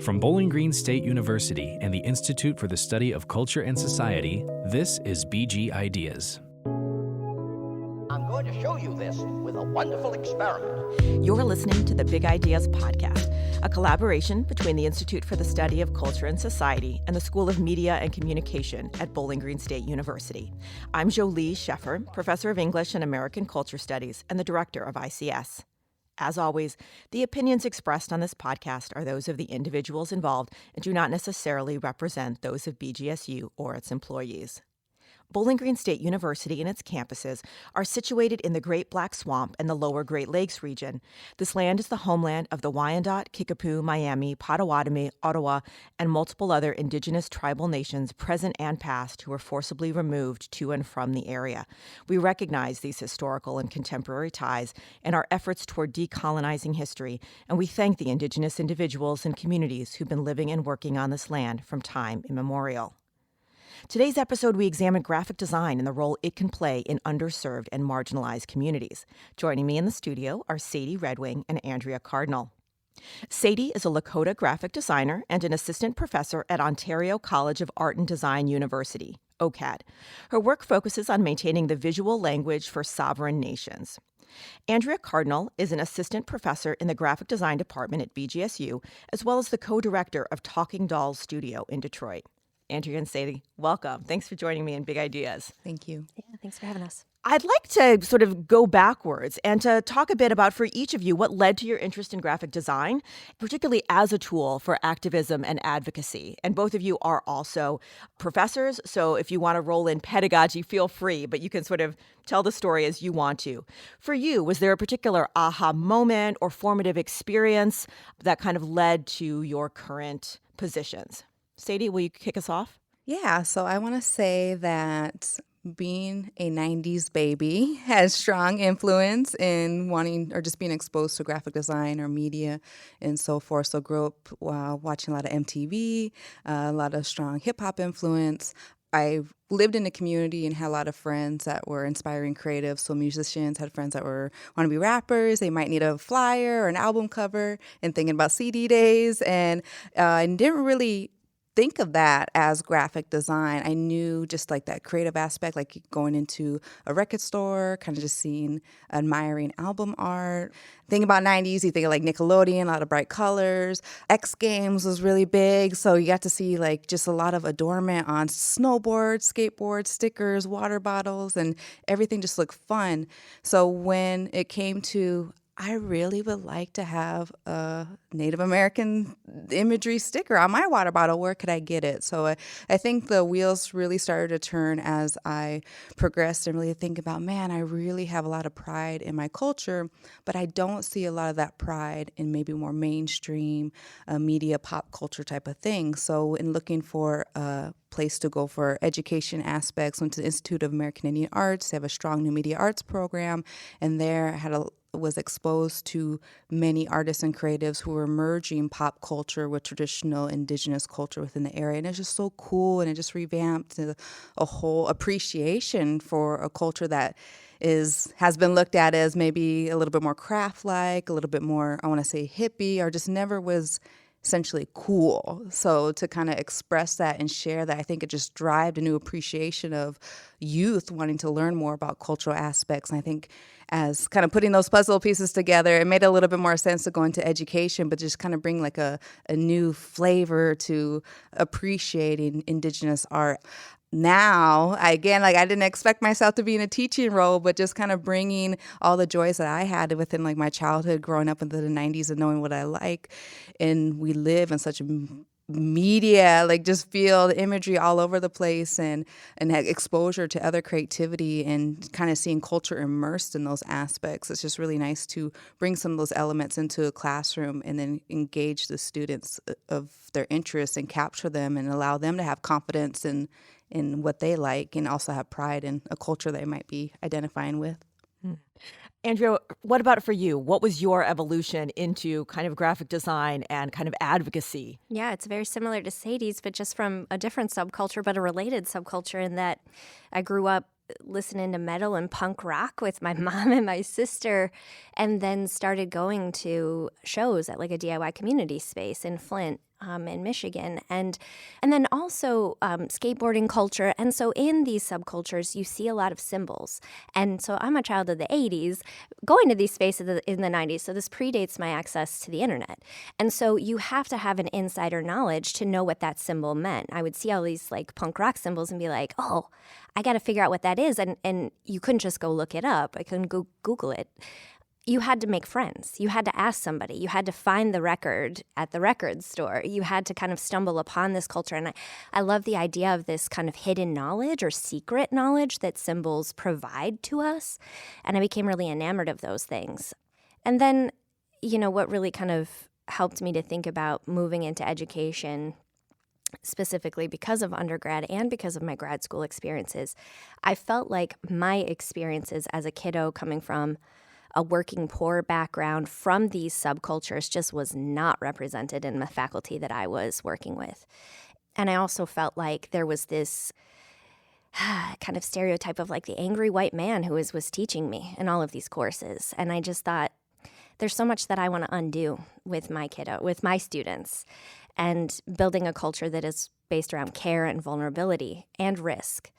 From Bowling Green State University and the Institute for the Study of Culture and Society, this is BG Ideas. I'm going to show you this with a wonderful experiment. You're listening to the Big Ideas Podcast, a collaboration between the Institute for the Study of Culture and Society and the School of Media and Communication at Bowling Green State University. I'm Jolie Sheffer, Professor of English and American Culture Studies and the Director of ICS. As always, the opinions expressed on this podcast are those of the individuals involved and do not necessarily represent those of BGSU or its employees. Bowling Green State University and its campuses are situated in the Great Black Swamp and the Lower Great Lakes region. This land is the homeland of the Wyandot, Kickapoo, Miami, Potawatomi, Ottawa, and multiple other Indigenous tribal nations, present and past, who were forcibly removed to and from the area. We recognize these historical and contemporary ties in our efforts toward decolonizing history, and we thank the Indigenous individuals and communities who've been living and working on this land from time immemorial. Today's episode, we examine graphic design and the role it can play in underserved and marginalized communities. Joining me in the studio are Sadie Redwing and Andrea Cardinal. Sadie is a Lakota graphic designer and an assistant professor at Ontario College of Art and Design University, OCAD. Her work focuses on maintaining the visual language for sovereign nations. Andrea Cardinal is an assistant professor in the graphic design department at BGSU, as well as the co-director of Talking Dolls Studio in Detroit. Andrea and Sadie, welcome. Thanks for joining me in Big Ideas. Thank you. Yeah, thanks for having us. I'd like to sort of go backwards and to talk a bit about, for each of you, what led to your interest in graphic design, particularly as a tool for activism and advocacy. And both of you are also professors, so if you want to roll in pedagogy, feel free, but you can sort of tell the story as you want to. For you, was there a particular aha moment or formative experience that kind of led to your current positions? Sadie, will you kick us off? Yeah, so I want to say that being a 90s baby has strong influence in wanting or just being exposed to graphic design or media and so forth. So grew up watching a lot of MTV, a lot of strong hip-hop influence. I lived in a community and had a lot of friends that were inspiring creatives. So musicians, had friends that want to be rappers. They might need a flyer or an album cover, and thinking about CD days. And I didn't really think of that as graphic design. I knew just like that creative aspect, like going into a record store, kind of just admiring album art. Thinking about 90s, you think of like Nickelodeon, a lot of bright colors. X Games was really big, so you got to see like just a lot of adornment on snowboards, skateboards, stickers, water bottles, and everything just looked fun. So when it came to I really would like to have a Native American imagery sticker on my water bottle. Where could I get it? So I think the wheels really started to turn as I progressed and really think about, man, I really have a lot of pride in my culture, but I don't see a lot of that pride in maybe more mainstream media, pop culture type of thing. So in looking for a place to go for education aspects, went to the Institute of American Indian Arts. They have a strong new media arts program, and there was exposed to many artists and creatives who were merging pop culture with traditional Indigenous culture within the area. And it's just so cool, and it just revamped a whole appreciation for a culture that has been looked at as maybe a little bit more craft-like, a little bit more, I want to say, hippie, or just never was essentially cool. So to kind of express that and share that, I think it just drives a new appreciation of youth wanting to learn more about cultural aspects. And I think as kind of putting those puzzle pieces together, it made a little bit more sense to go into education, but just kind of bring like a new flavor to appreciating Indigenous art. Now, I didn't expect myself to be in a teaching role, but just kind of bringing all the joys that I had within like my childhood growing up into the 90s and knowing what I like. And we live in such a media, like just feel the imagery all over the place and have exposure to other creativity and kind of seeing culture immersed in those aspects. It's just really nice to bring some of those elements into a classroom and then engage the students of their interests and capture them and allow them to have confidence in what they like and also have pride in a culture they might be identifying with. Andrea, what about for you? What was your evolution into kind of graphic design and kind of advocacy? Yeah, it's very similar to Sadie's, but just from a different subculture, but a related subculture in that I grew up listening to metal and punk rock with my mom and my sister, and then started going to shows at like a DIY community space in Flint. in Michigan, and then also skateboarding culture. And so in these subcultures, you see a lot of symbols. And so I'm a child of the 80s, going to these spaces in the 90s. So this predates my access to the internet. And so you have to have an insider knowledge to know what that symbol meant. I would see all these like punk rock symbols and be like, oh, I got to figure out what that is. And you couldn't just go look it up. I couldn't go Google it. You had to make friends. You had to ask somebody. You had to find the record at the record store. You had to kind of stumble upon this culture. And I love the idea of this kind of hidden knowledge or secret knowledge that symbols provide to us. And I became really enamored of those things. And then, what really kind of helped me to think about moving into education, specifically because of undergrad and because of my grad school experiences, I felt like my experiences as a kiddo coming from a working poor background from these subcultures just was not represented in the faculty that I was working with. And I also felt like there was this kind of stereotype of like the angry white man who was teaching me in all of these courses. And I just thought, there's so much that I want to undo with my with my students, and building a culture that is based around care and vulnerability and risk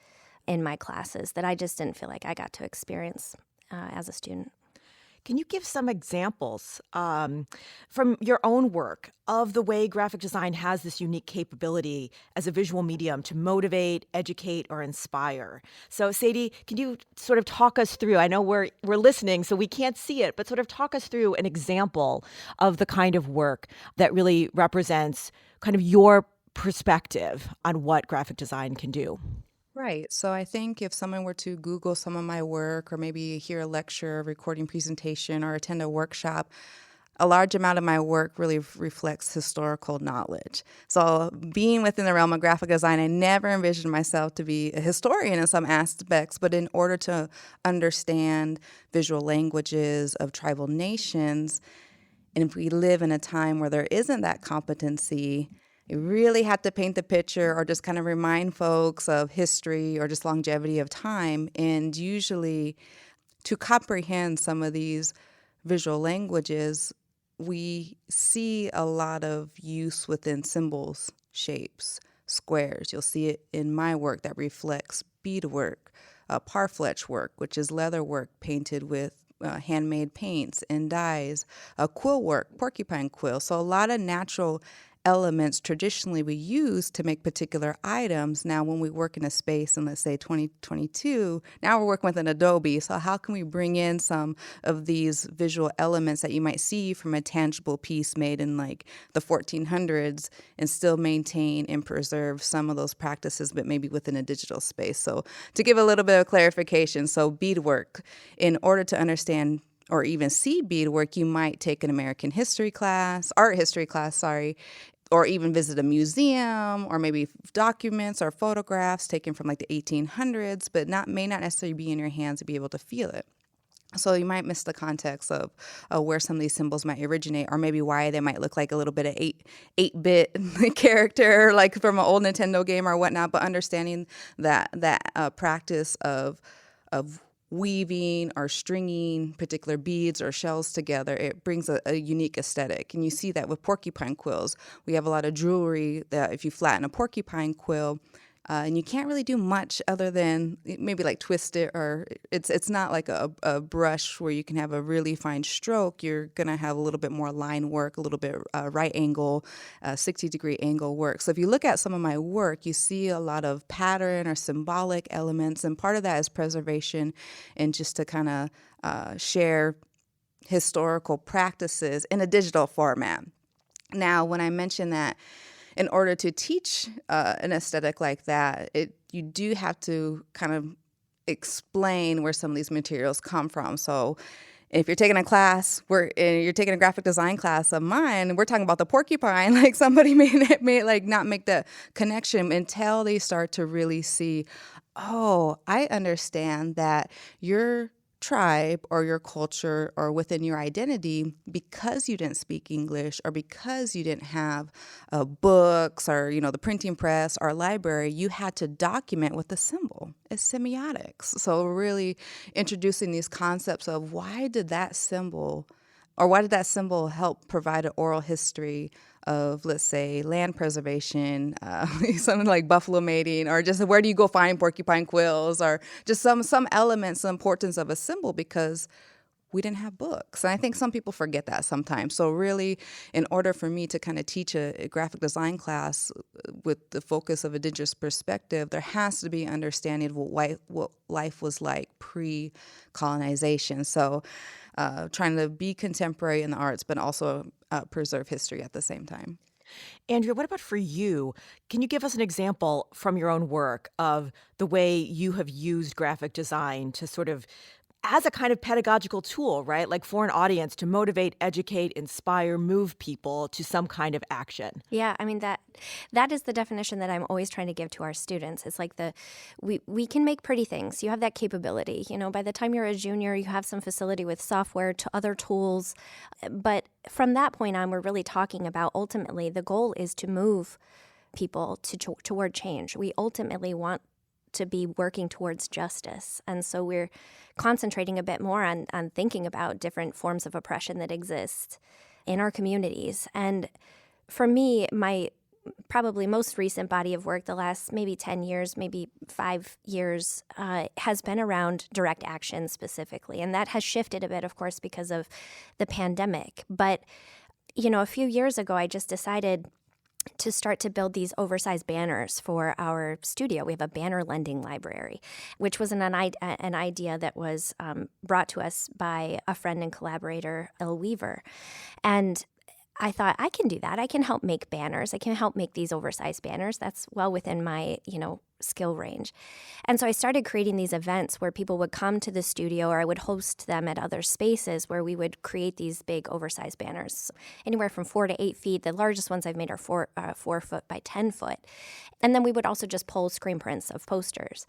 in my classes that I just didn't feel like I got to experience as a student. Can you give some examples from your own work of the way graphic design has this unique capability as a visual medium to motivate, educate, or inspire? So, Sadie, can you sort of talk us through? I know we're listening, so we can't see it, but sort of talk us through an example of the kind of work that really represents kind of your perspective on what graphic design can do. Right. So I think if someone were to Google some of my work or maybe hear a lecture, recording presentation, or attend a workshop, a large amount of my work really reflects historical knowledge. So being within the realm of graphic design, I never envisioned myself to be a historian in some aspects, but in order to understand visual languages of tribal nations, and if we live in a time where there isn't that competency, you really have to paint the picture or just kind of remind folks of history or just longevity of time. And usually to comprehend some of these visual languages, we see a lot of use within symbols, shapes, squares. You'll see it in my work that reflects beadwork, parfleche work, which is leather work painted with handmade paints and dyes, quill work, porcupine quill. So a lot of natural elements traditionally we use to make particular items. Now, when we work in a space in, let's say, 2022, now we're working with an Adobe. So how can we bring in some of these visual elements that you might see from a tangible piece made in like the 1400s and still maintain and preserve some of those practices, but maybe within a digital space? So to give a little bit of clarification, so beadwork, in order to understand or even see beadwork, you might take an art history class, or even visit a museum, or maybe documents or photographs taken from like the 1800s, but may not necessarily be in your hands to be able to feel it. So you might miss the context of where some of these symbols might originate, or maybe why they might look like a little bit of 8-bit character, like from an old Nintendo game or whatnot. But understanding that practice of weaving or stringing particular beads or shells together, it brings a unique aesthetic. And you see that with porcupine quills. We have a lot of jewelry that if you flatten a porcupine quill, and you can't really do much other than maybe like twist it, or it's not like a brush where you can have a really fine stroke. You're going to have a little bit more line work, a little bit right angle, 60-degree angle work. So if you look at some of my work, you see a lot of pattern or symbolic elements, and part of that is preservation and just to kind of share historical practices in a digital format. Now, when I mention that, in order to teach an aesthetic like that, you do have to kind of explain where some of these materials come from. So if you're taking a class, you're taking a graphic design class of mine, we're talking about the porcupine, like somebody may like not make the connection until they start to really see, oh, I understand that your tribe or your culture or within your identity, because you didn't speak English or because you didn't have books or the printing press or library, you had to document with a symbol. It's semiotics. So really introducing these concepts of why did that symbol help provide an oral history of, let's say, land preservation, something like buffalo mating, or just where do you go find porcupine quills, or just some elements, the importance of a symbol, because we didn't have books. And I think some people forget that sometimes. So really, in order for me to kind of teach a graphic design class with the focus of Indigenous perspective, there has to be understanding of what life was like pre-colonization. So trying to be contemporary in the arts, but also preserve history at the same time. Andrea, what about for you? Can you give us an example from your own work of the way you have used graphic design to sort of as a kind of pedagogical tool, right? Like for an audience to motivate, educate, inspire, move people to some kind of action. Yeah, I mean that is the definition that I'm always trying to give to our students. It's like we can make pretty things. You have that capability. You know, by the time you're a junior, you have some facility with software to other tools. But from that point on, we're really talking about ultimately the goal is to move people toward change. We ultimately want to be working towards justice. And so we're concentrating a bit more on thinking about different forms of oppression that exist in our communities. And for me, my probably most recent body of work, the last maybe 10 years, maybe 5 years, has been around direct action specifically. And that has shifted a bit, of course, because of the pandemic. But, you know, a few years ago, I just decided to start to build these oversized banners for our studio. We have a banner lending library, which was an idea that was brought to us by a friend and collaborator, Elle Weaver. And I thought, I can do that. I can help make banners. I can help make these oversized banners. That's well within my, skill range. And so I started creating these events where people would come to the studio, or I would host them at other spaces where we would create these big oversized banners, anywhere from 4 to 8 feet. The largest ones I've made are 4 foot by 10 foot. And then we would also just pull screen prints of posters.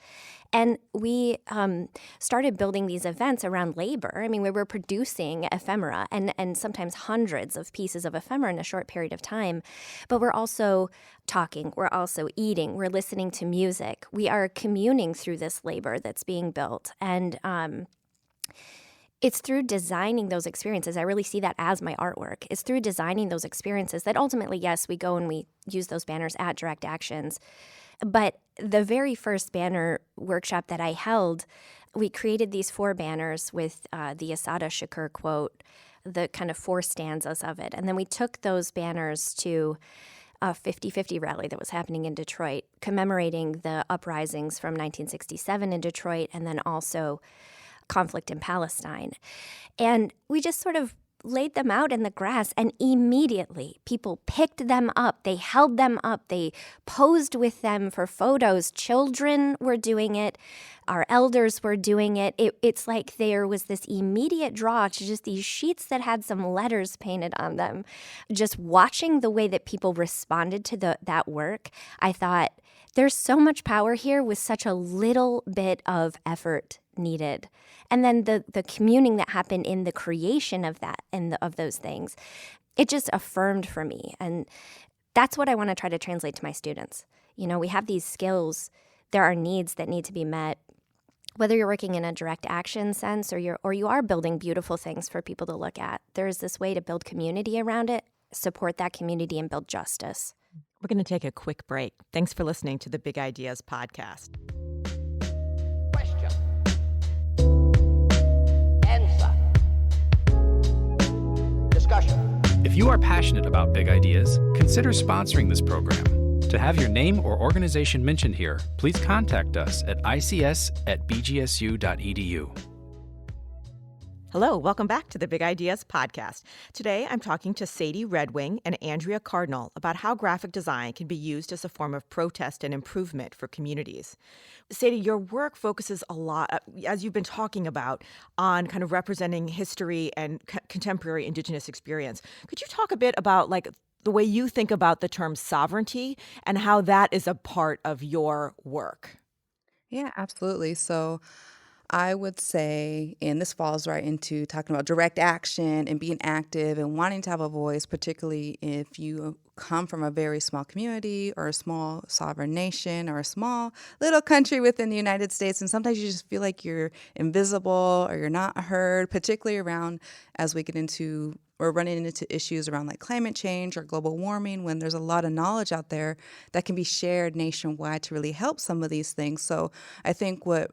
And we started building these events around labor. I mean, we were producing ephemera and sometimes hundreds of pieces of ephemera in a short period of time. But we're also talking, we're also eating, we're listening to music. We are communing through this labor that's being built. And it's through designing those experiences. I really see that as my artwork. It's through designing those experiences that ultimately, yes, we go and we use those banners at Direct Actions. But the very first banner workshop that I held, we created these 4 banners with the Assata Shakur quote, the kind of 4 stanzas of it. And then we took those banners to a 50-50 rally that was happening in Detroit, commemorating the uprisings from 1967 in Detroit, and then also conflict in Palestine. And we just sort of laid them out in the grass, and immediately people picked them up. They held them up. They posed with them for photos. Children were doing it. Our elders were doing it. It's like there was this immediate draw to just these sheets that had some letters painted on them. Just watching the way that people responded to that work, I thought, there's so much power here with such a little bit of effort needed. And then the communing that happened in the creation of that and of those things, it just affirmed for me. And that's what I want to try to translate to my students. You know, we have these skills. There are needs that need to be met. Whether you're working in a direct action sense or you are building beautiful things for people to look at, there's this way to build community around it, support that community, and build justice. We're going to take a quick break. Thanks for listening to the Big Ideas podcast. Question. Answer. Discussion. If you are passionate about big ideas, consider sponsoring this program. To have your name or organization mentioned here, please contact us at ics@bgsu.edu. Hello, welcome back to the Big Ideas podcast. Today, I'm talking to Sadie Redwing and Andrea Cardinal about how graphic design can be used as a form of protest and improvement for communities. Sadie, your work focuses a lot, as you've been talking about, on kind of representing history and contemporary Indigenous experience. Could you talk a bit about the way you think about the term sovereignty and how that is a part of your work? Yeah, absolutely. So I would say, and this falls right into talking about direct action and being active and wanting to have a voice, particularly if you come from a very small community or a small sovereign nation or a small little country within the United States. And sometimes you just feel like you're invisible or you're not heard, particularly around as we get into we're running into issues around like climate change or global warming, when there's a lot of knowledge out there that can be shared nationwide to really help some of these things. So I think what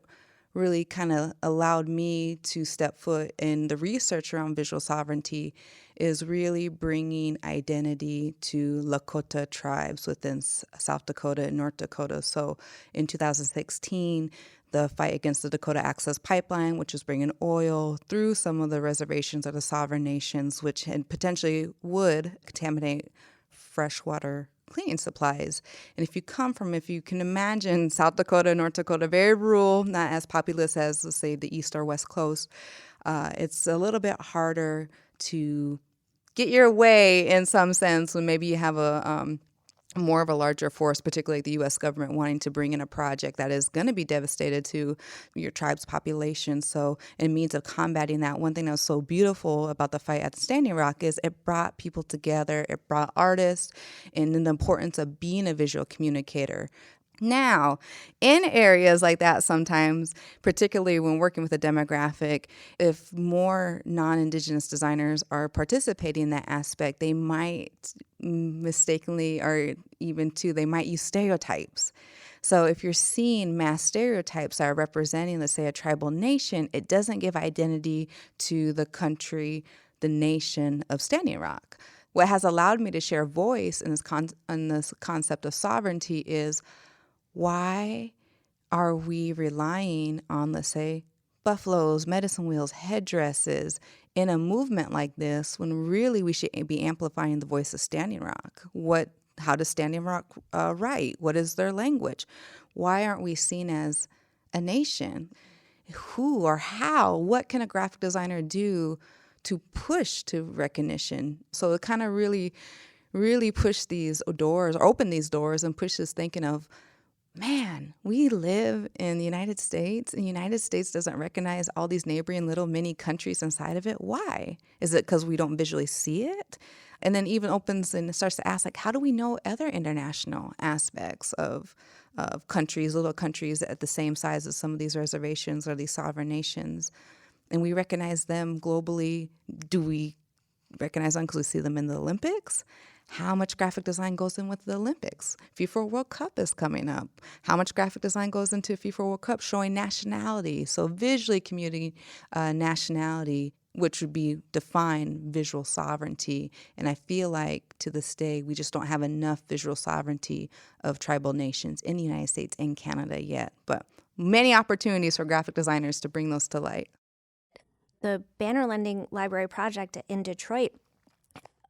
really kind of allowed me to step foot in the research around visual sovereignty is really bringing identity to Lakota tribes within South Dakota and North Dakota. So in 2016, the fight against the Dakota Access Pipeline, which is bringing oil through some of the reservations of the sovereign nations, which potentially would contaminate freshwater cleaning supplies. And if you can imagine South Dakota, North Dakota, very rural, not as populous as, let's say, the East or West Coast, it's a little bit harder to get your way in some sense when maybe you have a more of a larger force, particularly the U.S. government wanting to bring in a project that is going to be devastated to your tribe's population. So in means of combating that, one thing that was so beautiful about the fight at Standing Rock is it brought people together, it brought artists, and then the importance of being a visual communicator. Now, in areas like that sometimes, particularly when working with a demographic, if more non-Indigenous designers are participating in that aspect, they might mistakenly, or even they might use stereotypes. So if you're seeing mass stereotypes that are representing, let's say, a tribal nation, it doesn't give identity to the country, the nation of Standing Rock. What has allowed me to share voice in this concept of sovereignty is, why are we relying on, let's say, buffaloes, medicine wheels, headdresses in a movement like this when really we should be amplifying the voice of Standing Rock? How does Standing Rock write? What is their language? Why aren't we seen as a nation? Who or how? What can a graphic designer do to push to recognition? So it kind of really push these doors, or open these doors, and push this thinking of, man, we live in the United States, and the United States doesn't recognize all these neighboring little mini countries inside of it. Why? Is it because we don't visually see it? And then even opens and starts to ask, like, how do we know other international aspects of countries, little countries at the same size as some of these reservations or these sovereign nations? And we recognize them globally. Do we recognize them because we see them in the Olympics? How much graphic design goes in with the Olympics? FIFA World Cup is coming up. How much graphic design goes into FIFA World Cup showing nationality? So visually communicating nationality, which would be define visual sovereignty. And I feel like to this day, we just don't have enough visual sovereignty of tribal nations in the United States and Canada yet. But many opportunities for graphic designers to bring those to light. The Banner Lending Library project in Detroit,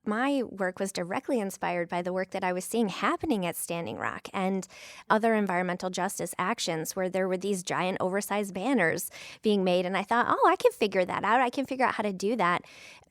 my work was directly inspired by the work that I was seeing happening at Standing Rock and other environmental justice actions where there were these giant oversized banners being made. And I thought, oh, I can figure that out. I can figure out how to do that.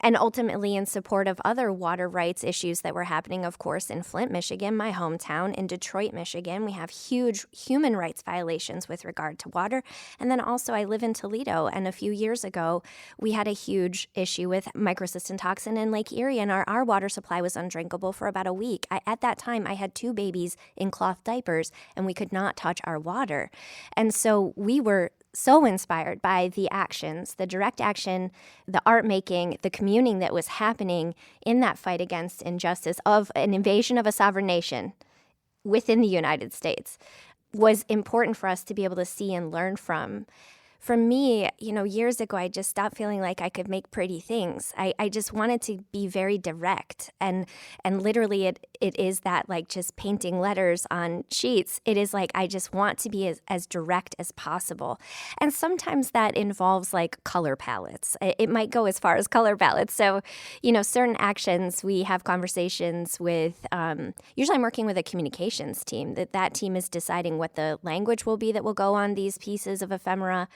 And ultimately in support of other water rights issues that were happening, of course, in Flint, Michigan, my hometown, in Detroit, Michigan, we have huge human rights violations with regard to water. And then also I live in Toledo, and a few years ago, we had a huge issue with microcystin toxin in Lake Erie, and our water supply was undrinkable for about a week. At that time, I had 2 babies in cloth diapers, and we could not touch our water. And so we were so inspired by the actions, the direct action, the art making, the communing that was happening in that fight against injustice of an invasion of a sovereign nation within the United States was important for us to be able to see and learn from. For me, years ago, I just stopped feeling like I could make pretty things. I just wanted to be very direct. And literally it is that, like, just painting letters on sheets. It is like I just want to be as direct as possible. And sometimes that involves like color palettes. It might go as far as color palettes. So, certain actions, we have conversations with, usually I'm working with a communications team. That team is deciding what the language will be that will go on these pieces of ephemera.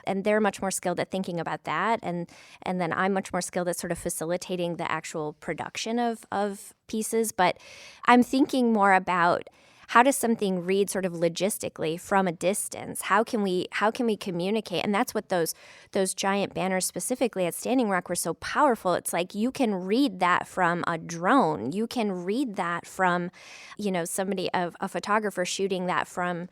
And they're much more skilled at thinking about that. And then I'm much more skilled at sort of facilitating the actual production of pieces. But I'm thinking more about, how does something read sort of logistically from a distance? How can we communicate? And that's what those giant banners specifically at Standing Rock were so powerful. It's like you can read that from a drone. You can read that from, somebody, a photographer shooting that from,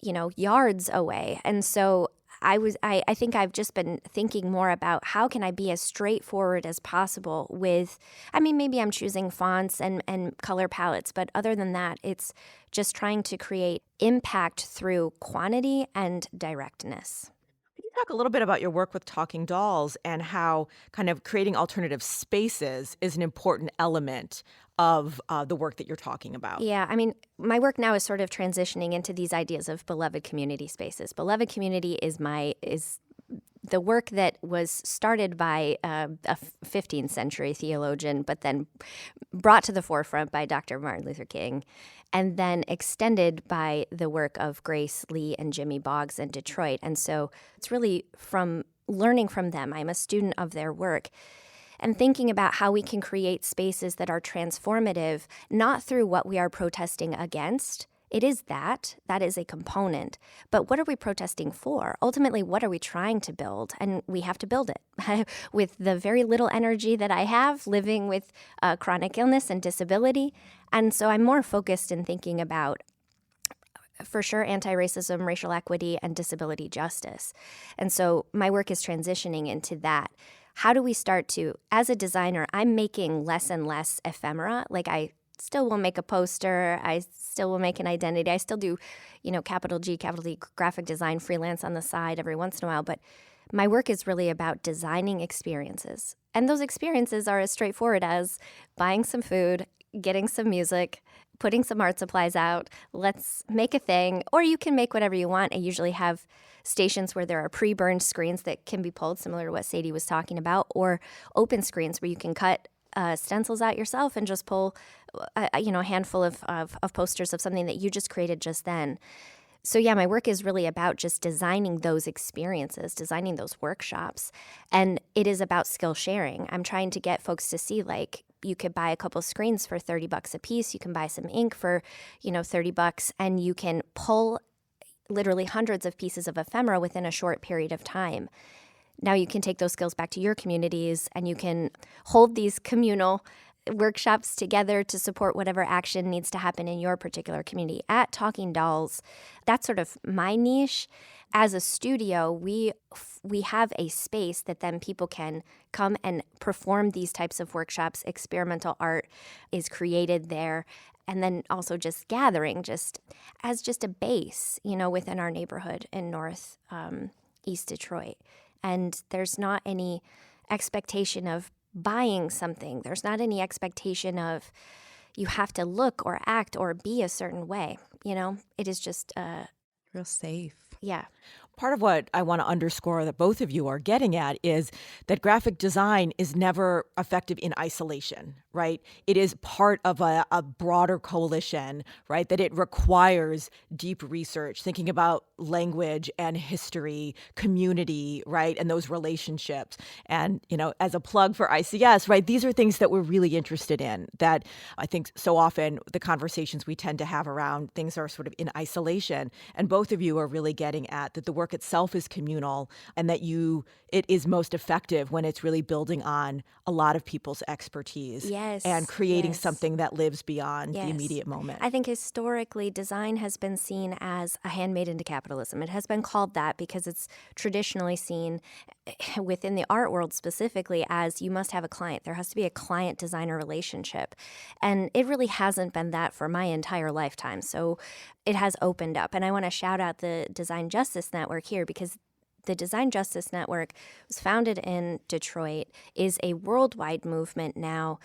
yards away. And so I think I've just been thinking more about how can I be as straightforward as possible with, I mean, maybe I'm choosing fonts and color palettes, but other than that, it's just trying to create impact through quantity and directness. Can you talk a little bit about your work with talking dolls and how kind of creating alternative spaces is an important element of the work that you're talking about? Yeah, I mean, my work now is sort of transitioning into these ideas of beloved community spaces. Beloved community is the work that was started by a 15th century theologian, but then brought to the forefront by Dr. Martin Luther King, and then extended by the work of Grace Lee and Jimmy Boggs in Detroit. And so it's really from learning from them. I'm a student of their work. And thinking about how we can create spaces that are transformative, not through what we are protesting against. It is that is a component. But what are we protesting for? Ultimately, what are we trying to build? And we have to build it. With the very little energy that I have living with chronic illness and disability. And so I'm more focused in thinking about, for sure, anti-racism, racial equity, and disability justice. And so my work is transitioning into that. How do we start to, as a designer, I'm making less and less ephemera. Like I still will make a poster. I still will make an identity. I still do, capital G, capital D graphic design freelance on the side every once in a while. But my work is really about designing experiences. And those experiences are as straightforward as buying some food, getting some music, putting some art supplies out. Let's make a thing. Or you can make whatever you want. I usually have stations where there are pre-burned screens that can be pulled, similar to what Sadie was talking about, or open screens where you can cut stencils out yourself and just pull a handful of posters of something that you just created just then. So yeah, my work is really about just designing those experiences, designing those workshops. And it is about skill sharing. I'm trying to get folks to see, like, you could buy a couple screens for $30 a piece. You can buy some ink for, $30, and you can pull literally hundreds of pieces of ephemera within a short period of time. Now you can take those skills back to your communities, and you can hold these communal workshops together to support whatever action needs to happen in your particular community. At Talking Dolls, that's sort of my niche. As a studio, we have a space that then people can come and perform these types of workshops. Experimental art is created there. And then also just gathering as a base, within our neighborhood in East Detroit. And there's not any expectation of buying something. There's not any expectation of you have to look or act or be a certain way. It is just Real safe. Yeah. Part of what I want to underscore that both of you are getting at is that graphic design is never effective in isolation, right? It is part of a broader coalition, right? That it requires deep research, thinking about language and history, community, right? And those relationships. And, as a plug for ICS, right? These are things that we're really interested in, that I think so often the conversations we tend to have around things are sort of in isolation. And both of you are really getting at that the work itself is communal, and that it is most effective when it's really building on a lot of people's expertise. Yes, and creating yes. something that lives beyond the Yes. immediate moment. I think historically, design has been seen as a handmaid into capitalism. It has been called that because it's traditionally seen within the art world specifically as you must have a client. There has to be a client-designer relationship. And it really hasn't been that for my entire lifetime. So it has opened up. And I want to shout out the Design Justice Network here, because the Design Justice Network was founded in Detroit, is a worldwide movement now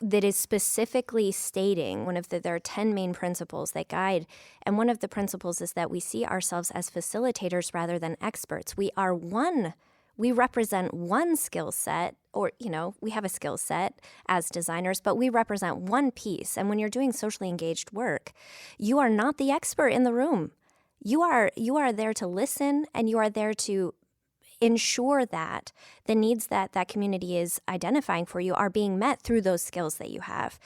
that is specifically stating there are 10 main principles that guide. And one of the principles is that we see ourselves as facilitators rather than experts. We represent one skill set, or, we have a skill set as designers, but we represent one piece. And when you're doing socially engaged work, you are not the expert in the room. You are there to listen, and you are there to ensure that the needs that that community is identifying for you are being met through those skills that you have.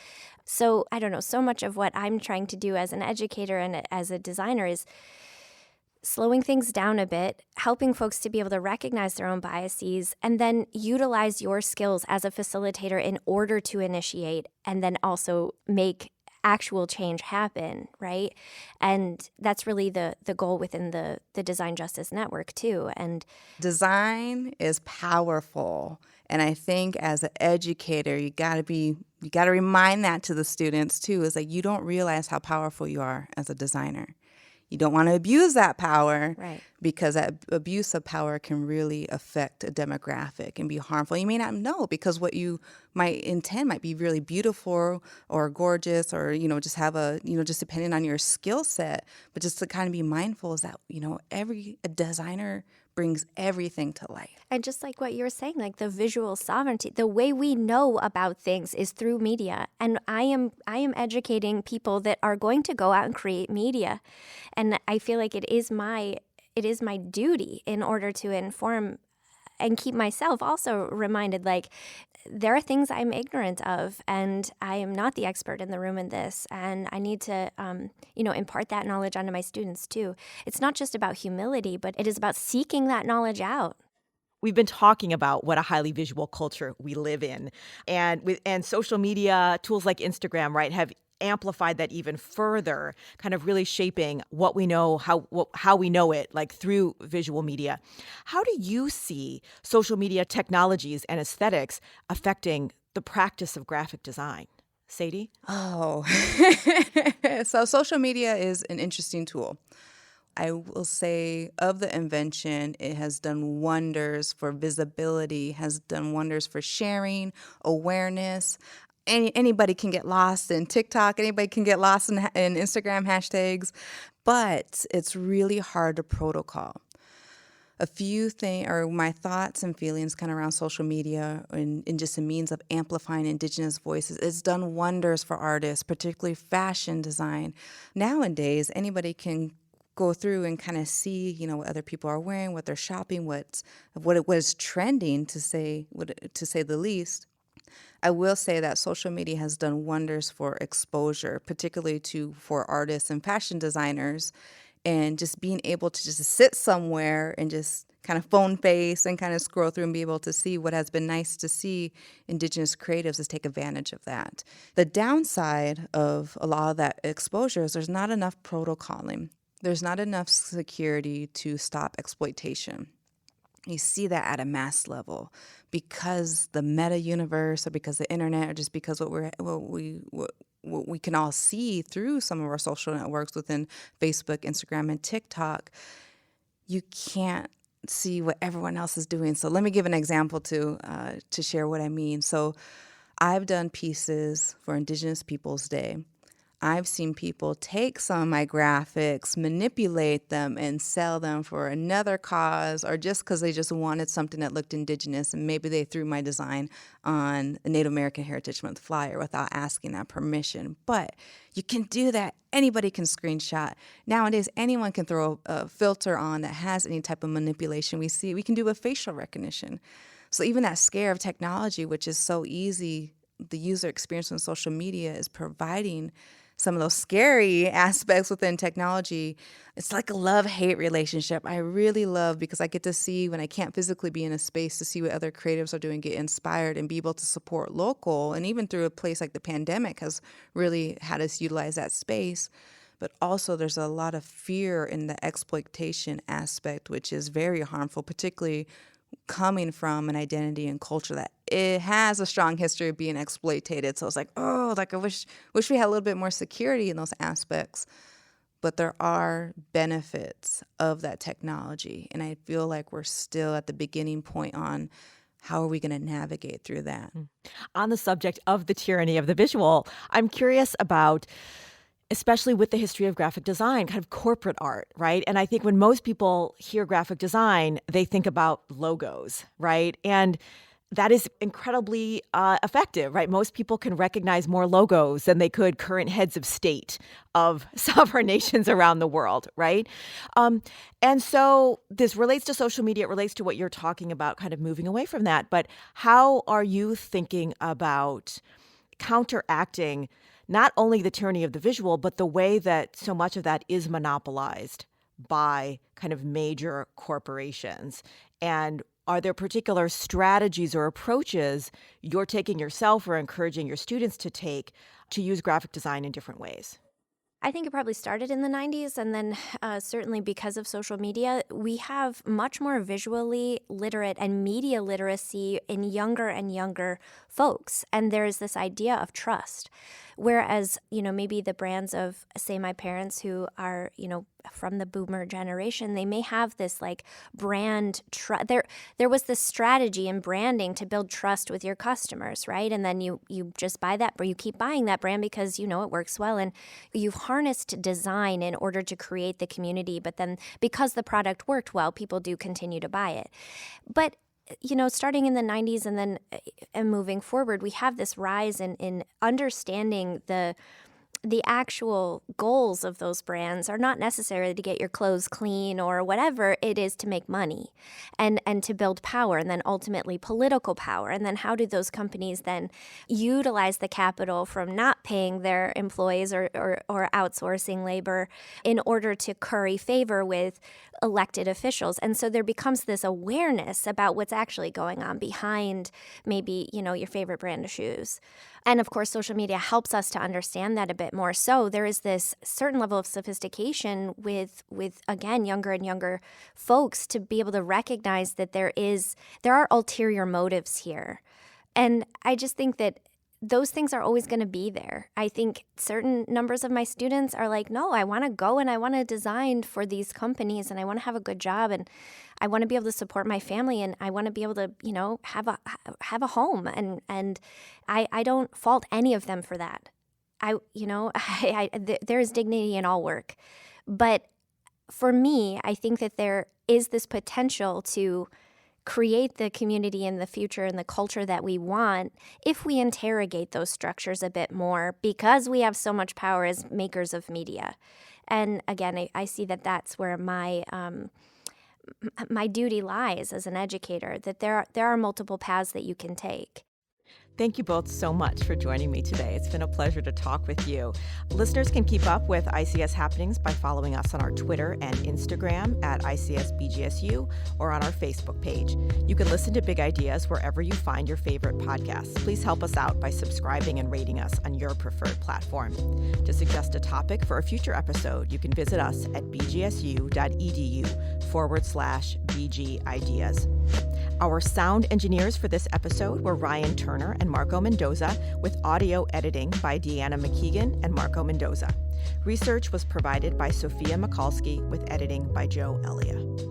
So I don't know, so much of what I'm trying to do as an educator and as a designer is slowing things down a bit, helping folks to be able to recognize their own biases, and then utilize your skills as a facilitator in order to initiate, and then also make actual change happen, right? And that's really the goal within the Design Justice Network too. And Design is powerful. And I think as an educator, you got to remind that to the students too, is that you don't realize how powerful you are as a designer. You don't want to abuse that power, right. because that abuse of power can really affect a demographic and be harmful. You may not know, because what you might intend might be really beautiful or gorgeous, or, just have just depending on your skill set. But just to kind of be mindful is that, a designer brings everything to life. And just like what you were saying, like the visual sovereignty, the way we know about things is through media. And I am educating people that are going to go out and create media. And I feel like it is my duty, in order to inform and keep myself also reminded, like, there are things I'm ignorant of, and I am not the expert in the room in this, and I need to, impart that knowledge onto my students too. It's not just about humility, but it is about seeking that knowledge out. We've been talking about what a highly visual culture we live in, and social media tools like Instagram, right, have amplified that even further, kind of really shaping what we know, how we know it, like through visual media. How do you see social media technologies and aesthetics affecting the practice of graphic design? Sadie? Oh, so social media is an interesting tool. I will say, of the invention, it has done wonders for visibility, has done wonders for sharing, awareness. Anybody can get lost in TikTok, anybody can get lost in Instagram hashtags, but it's really hard to protocol. A few things, or my thoughts and feelings kind of around social media and just a means of amplifying Indigenous voices. It's done wonders for artists, particularly fashion design. Nowadays, anybody can go through and kind of see, what other people are wearing, what they're shopping, what it was trending, to say the least. I will say that social media has done wonders for exposure, particularly for artists and fashion designers, and just being able to just sit somewhere and just kind of phone face and kind of scroll through and be able to see what has been nice to see Indigenous creatives is take advantage of that. The downside of a lot of that exposure is there's not enough protocoling. There's not enough security to stop exploitation. You see that at a mass level because the meta universe, or because the internet, or just because what we can all see through some of our social networks within Facebook, Instagram, and TikTok. You can't see what everyone else is doing. So let me give an example to share what I mean. So I've done pieces for Indigenous Peoples Day. I've seen people take some of my graphics, manipulate them, and sell them for another cause, or just because they just wanted something that looked Indigenous, and maybe they threw my design on a Native American Heritage Month flyer without asking that permission. But you can do that. Anybody can screenshot. Nowadays, anyone can throw a filter on that has any type of manipulation. We can do a facial recognition. So even that scare of technology, which is so easy, the user experience on social media is providing some of those scary aspects within technology. It's like a love-hate relationship. I really love, because I get to see, when I can't physically be in a space, to see what other creatives are doing, get inspired, and be able to support local. And even through a place like the pandemic has really had us utilize that space. But also there's a lot of fear in the exploitation aspect, which is very harmful, particularly coming from an identity and culture that it has a strong history of being exploited. So it's like, I wish we had a little bit more security in those aspects. But there are benefits of that technology. And I feel like we're still at the beginning point on how are we going to navigate through that. On the subject of the tyranny of the visual, I'm curious about, especially with the history of graphic design, kind of corporate art, right? And I think when most people hear graphic design, they think about logos, right? And that is incredibly effective, right? Most people can recognize more logos than they could current heads of state of sovereign nations around the world, right? And so this relates to social media. It relates to what you're talking about, kind of moving away from that. But how are you thinking about counteracting not only the tyranny of the visual, but the way that so much of that is monopolized by kind of major corporations? And Are there particular strategies or approaches you're taking yourself or encouraging your students to take to use graphic design in different ways? I think it probably started in the 90s, and then certainly because of social media, we have much more visually literate and media literacy in younger and younger folks. And there's this idea of trust. Whereas, maybe the brands of, say, my parents who are, from the boomer generation, they may have this like brand there was this strategy in branding to build trust with your customers, right? And then you just buy that, or you keep buying that brand because it works well, and you've harnessed design in order to create the community. But then because the product worked well, people do continue to buy it. But starting in the 90s and moving forward, we have this rise in understanding the actual goals of those brands are not necessarily to get your clothes clean or whatever. It is to make money and to build power, and then ultimately political power. And then how do those companies then utilize the capital from not paying their employees or outsourcing labor in order to curry favor with elected officials? And so there becomes this awareness about what's actually going on behind maybe, your favorite brand of shoes. And of course, social media helps us to understand that a bit more. So there is this certain level of sophistication with again, younger and younger folks to be able to recognize that there are ulterior motives here. And I just think that those things are always going to be there. I think certain numbers of my students are like, no, I want to go and I want to design for these companies, and I want to have a good job, and I want to be able to support my family, and I want to be able to, have a home. And I don't fault any of them for that. There is dignity in all work. But for me, I think that there is this potential to create the community in the future and the culture that we want if we interrogate those structures a bit more, because we have so much power as makers of media. And again, I see that that's where my duty lies as an educator, that there are multiple paths that you can take. Thank you both so much for joining me today. It's been a pleasure to talk with you. Listeners can keep up with ICS happenings by following us on our Twitter and Instagram at ICS BGSU or on our Facebook page. You can listen to Big Ideas wherever you find your favorite podcasts. Please help us out by subscribing and rating us on your preferred platform. To suggest a topic for a future episode, you can visit us at bgsu.edu/BG Ideas. Our sound engineers for this episode were Ryan Turner and Marco Mendoza, with audio editing by Deanna McKeegan and Marco Mendoza. Research was provided by Sophia Mikulski, with editing by Joe Elia.